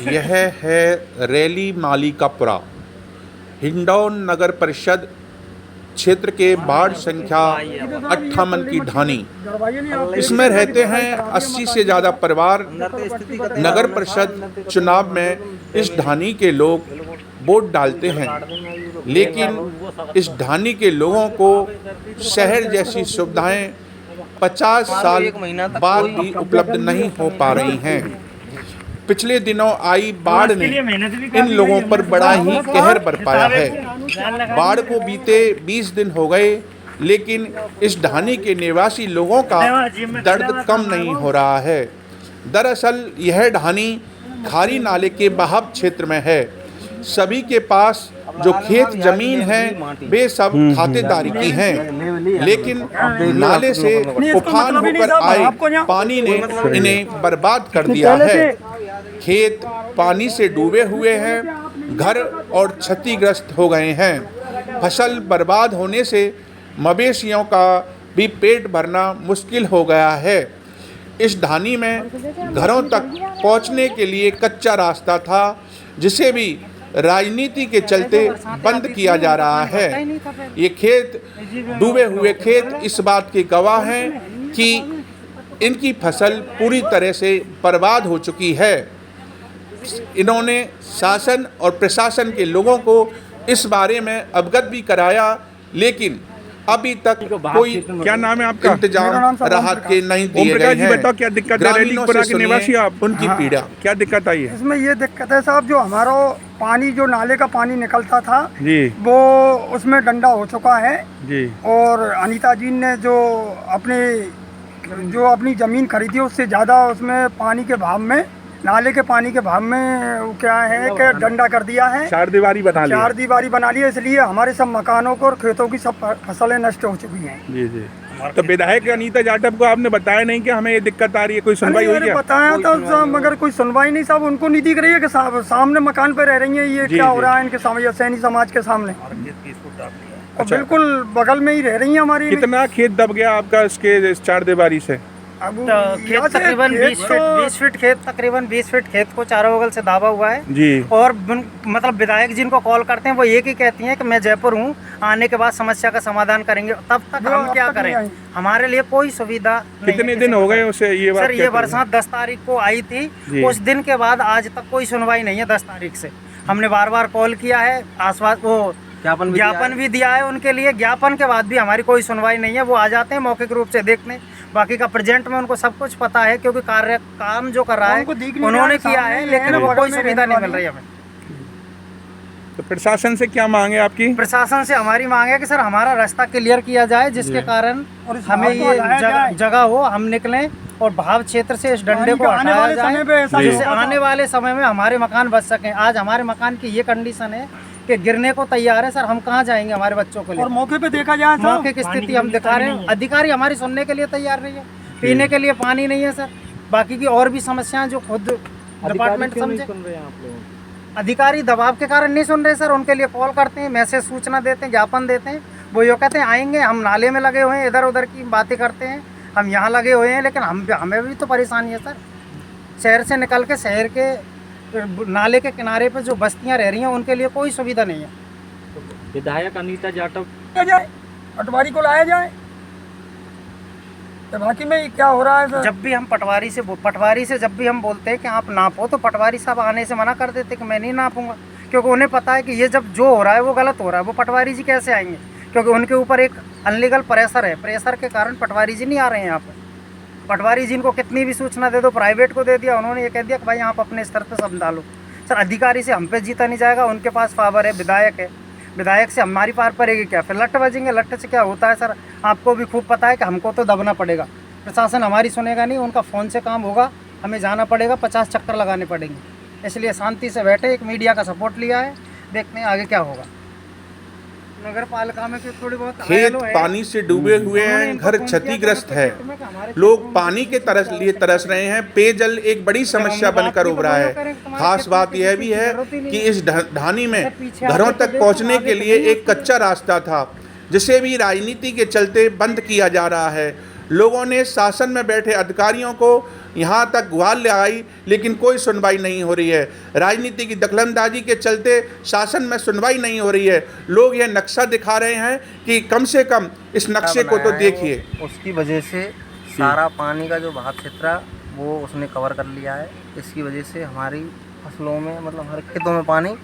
यह है रैली मालिकापुरा, हिंडौन नगर परिषद क्षेत्र के वार्ड संख्या 58 की ढानी। इसमें रहते हैं 80 से ज़्यादा परिवार। नगर परिषद चुनाव में इस ढानी के लोग वोट डालते हैं, लेकिन इस ढानी के लोगों को शहर जैसी सुविधाएं 50 साल बाद भी उपलब्ध नहीं हो पा रही हैं। पिछले दिनों आई बाढ़ ने इन लोगों पर बड़ा ही कहर बरपाया है। बाढ़ को बीते 20 दिन हो गए, लेकिन इस ढानी के निवासी लोगों का दर्द कम नहीं हो रहा है। दरअसल यह ढानी खारी नाले के बहाव क्षेत्र में है। सभी के पास जो खेत जमीन है वे सब खातेदारी की हैं, लेकिन नाले से उफान होकर आए पानी ने इन्हें बर्बाद कर दिया है। खेत पानी से डूबे हुए हैं, घर और क्षतिग्रस्त हो गए हैं। फसल बर्बाद होने से मवेशियों का भी पेट भरना मुश्किल हो गया है। इस ढानी में घरों तक पहुंचने के लिए कच्चा रास्ता था, जिसे भी राजनीति के चलते बंद किया जा रहा है। ये खेत, डूबे हुए खेत इस बात के गवाह हैं कि इनकी फसल पूरी तरह से बर्बाद हो चुकी है। इन्होंने शासन और प्रशासन के लोगों को इस बारे में अवगत भी कराया, लेकिन अभी तक कोई क्या नाम है आपका? इंतजाम राहत के नहीं दिए गए हैं। बताओ क्या दिक्कत है? रैलीपुरा के निवासी आप, उनकी पीड़ा क्या दिक्कत आई है? इसमें ये दिक्कत है साहब, जो हमारा पानी, जो नाले का पानी निकलता था जी, वो उसमें डंडा हो चुका है जी। और अनीता जी ने जो अपनी ज़मीन खरीदी उससे ज़्यादा उसमें पानी के भाव में, नाले के पानी के भाव में वो क्या है कि डंडा कर दिया है। चार दीवारी बना ली है। इसलिए हमारे सब मकानों को और खेतों की सब फसलें नष्ट हो चुकी हैं। जी जी। तो विधायक अनीता जाटव को आपने बताया नहीं कि हमें ये दिक्कत आ रही है? कोई सुनवाई हुई क्या? बताया था मगर कोई सुनवाई नहीं साहब। उनको नहीं दिख रही है कि सामने मकान पे रह रही है, ये क्या हो रहा है इनके सामने, सैनी समाज के सामने। अच्छा। बिल्कुल बगल में ही रह रही है हमारी। कितना खेत दब गया आपका इसके चार दीवारी से? तो खेत तकरीबन 20 फीट खेत, तकरीबन 20 फीट खेत को चारों बगल से दाबा हुआ है जी। और मतलब विधायक जिनको कॉल करते हैं वो एक ही कहती हैं कि मैं जयपुर हूँ, आने के बाद समस्या का समाधान करेंगे। तब तक हम क्या करें? हमारे लिए कोई सुविधा नहीं। कितने दिन हो गए उसे ये बात? सर ये बरसात 10 तारीख को आई थी, उस दिन के बाद आज तक कोई सुनवाई नहीं है। 10 तारीख से हमने बार बार कॉल किया है, आश्वासन वो ज्ञापन भी दिया है उनके लिए। ज्ञापन के बाद भी हमारी कोई सुनवाई नहीं है। वो आ जाते हैं मौखिक रूप से देखने, बाकी का प्रेजेंट में उनको सब कुछ पता है, क्योंकि काम जो कर रहा है उन्होंने किया है, लेकिन वो कोई सुविधा नहीं मिल रही हमें। तो प्रशासन से क्या मांग है आपकी? प्रशासन से हमारी मांग है कि सर हमारा रास्ता क्लियर किया जाए, जिसके कारण हमें ये जगह हो, हम निकलें और भाव क्षेत्र से इस डंडे को हटाया जाए, जिससे आने वाले समय में हमारे मकान बच सकें। आज हमारे मकान की ये कंडीशन है कि गिरने को तैयार है। सर हम कहाँ जाएंगे हमारे बच्चों को लिए? और मौके पे देखा जाए, मौके की स्थिति हम दिखा रहे हैं। अधिकारी हमारी सुनने के लिए तैयार नहीं है, पीने के लिए पानी नहीं है सर। बाकी की और भी समस्याएं जो खुद डिपार्टमेंट समझे। अधिकारी दबाव के कारण नहीं सुन रहे सर। उनके लिए कॉल करते हैं, मैसेज सूचना देते हैं, ज्ञापन देते हैं, वो ये कहते हैं आएंगे। हम नाले में लगे हुए हैं, इधर उधर की बातें करते हैं, हम यहाँ लगे हुए हैं, लेकिन हमें भी तो परेशानी है सर। शहर से निकल के शहर के नाले के किनारे पे जो बस्तियां रह रही हैं उनके लिए कोई सुविधा नहीं है। विधायक अनीता जाटव जाए, पटवारी को लाया जाए। तो बाकी में क्या हो रहा है सर? जब भी हम पटवारी से जब भी हम बोलते हैं कि आप नापो, तो पटवारी साहब आने से मना कर देते कि मैं नहीं नापूंगा, क्योंकि उन्हें पता है कि ये जब जो हो रहा है वो गलत हो रहा है। वो पटवारी जी कैसे आएंगे? क्योंकि उनके ऊपर एक अनलीगल प्रेशर है। प्रेशर के कारण पटवारी जी नहीं आ रहे हैं यहाँ पर। पटवारी जी इनको कितनी भी सूचना दे दो, प्राइवेट को दे दिया, उन्होंने ये कह दिया कि भाई आप अपने स्तर पर समझा लो। सर अधिकारी से हम पे जीता नहीं जाएगा, उनके पास पावर है, विधायक है। विधायक से हमारी पार पड़ेगी क्या? फिर लट्ट बजेंगे। लट्ट से क्या होता है सर, आपको भी खूब पता है कि हमको तो दबना पड़ेगा। प्रशासन हमारी सुनेगा नहीं, उनका फ़ोन से काम होगा, हमें जाना पड़ेगा, 50 चक्कर लगाने पड़ेंगे। इसलिए शांति से बैठे, एक मीडिया का सपोर्ट लिया है, देखते हैं आगे क्या होगा। नगर पालिका में थोड़ी बहुत खेत पानी से डूबे हुए हैं, घर क्षतिग्रस्त है, लोग पानी के लिए तरस रहे हैं। पेयजल एक बड़ी समस्या बनकर उभरा है। खास बात यह भी है कि इस ढानी में घरों तक पहुंचने के लिए एक कच्चा रास्ता था, जिसे भी राजनीति के चलते बंद किया जा रहा है। लोगों ने शासन में बैठे अधिकारियों को यहाँ तक गुहार लगाई, लेकिन कोई सुनवाई नहीं हो रही है। राजनीति की दखलंदाजी के चलते शासन में सुनवाई नहीं हो रही है। लोग यह नक्शा दिखा रहे हैं कि कम से कम इस नक्शे को तो देखिए। उसकी वजह से सारा पानी का जो बहाव क्षेत्र है वो उसने कवर कर लिया है। इसकी वजह से हमारी फसलों में मतलब हमारे खेतों में पानी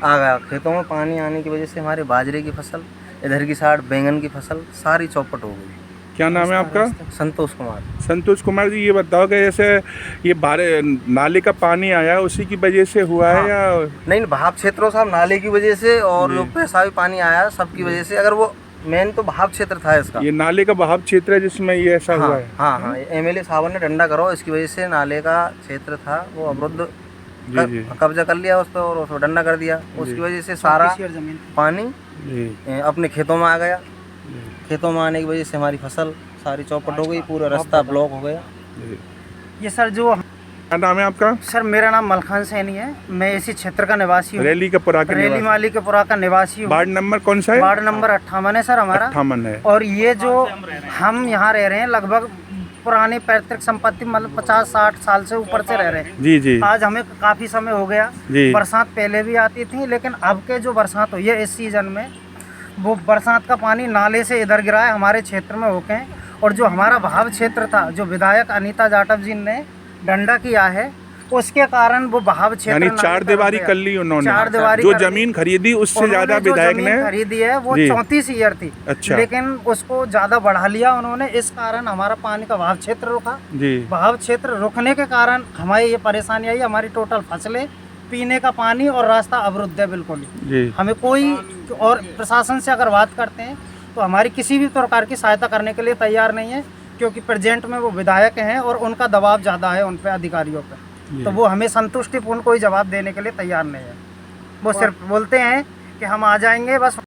आ गया। खेतों में पानी आने की वजह से हमारे बाजरे की फसल, इधर की साइड बैंगन की फसल सारी चौपट हो गई। क्या नाम है आपका? संतोष कुमार। संतोष कुमार जी, ये बताओ कि जैसे ये नाले का पानी आया उसी की वजह से हुआ है या नहीं, बहाव क्षेत्रों साहब नाले की वजह से और जो पैसा भी पानी आया सबकी वजह से। अगर वो मेन तो बहाव क्षेत्र था इसका, ये नाले का बहाव क्षेत्र है जिसमें ये ऐसा हुआ है? हाँ, एमएलए साहब ने डंडा करो, इसकी वजह से नाले का क्षेत्र था वो अवरुद्ध कब्जा कर लिया उस पर और उसको डंडा कर दिया। उसकी वजह से सारा पानी अपने खेतों में आ गया। खेतों में आने की वजह से हमारी फसल सारी चौपट हो गई, पूरा रास्ता ब्लॉक हो गया। ये सर जो क्या नाम है आपका? सर मेरा नाम मलखान सैनी है, मैं इसी क्षेत्र का निवासी हूँ। रैली का पुरा का रैली माली के पुरा का निवासी हूँ। वार्ड नंबर कौन सा है? वार्ड नंबर 58 है सर हमारा। 58 है। और ये जो हम यहाँ रह रहे हैं लगभग पुरानी पैतृक संपत्ति, मतलब 50-60 साल से ऊपर से रह रहे हैं। जी जी। आज हमें काफी समय हो गया। जी। बरसात पहले भी आती थी, लेकिन अब के जो बरसात हुई है इस सीजन में, वो बरसात का पानी नाले से इधर गिरा है हमारे क्षेत्र में होके। और जो हमारा बहाव क्षेत्र था, जो विधायक अनीता जाटव जी ने डंडा किया है, उसके कारण वो बहाव क्षेत्र यानी 4 दीवारी कर ली उन्होंने। 4 दीवारी जो जमीन खरीदी उससे ज्यादा विधायक ने खरीदी है वो 34 ईयर थी। अच्छा। लेकिन उसको ज्यादा बढ़ा लिया उन्होंने, इस कारण हमारा पानी का बहाव क्षेत्र रुका। जी। बहाव क्षेत्र रुकने के कारण हमारी ये परेशानी आई। हमारी टोटल फसलें, पीने का पानी और रास्ता अवरुद्ध है बिल्कुल ही। जी। हमें कोई, और प्रशासन से अगर बात करते हैं तो हमारी किसी भी प्रकार की सहायता करने के लिए तैयार नहीं है, क्योंकि प्रेजेंट में वो विधायक हैं और उनका दबाव ज़्यादा है उन पे, अधिकारियों पे। तो वो हमें संतुष्टिपूर्ण कोई जवाब देने के लिए तैयार नहीं है। वो सिर्फ बोलते हैं कि हम आ जाएंगे बस।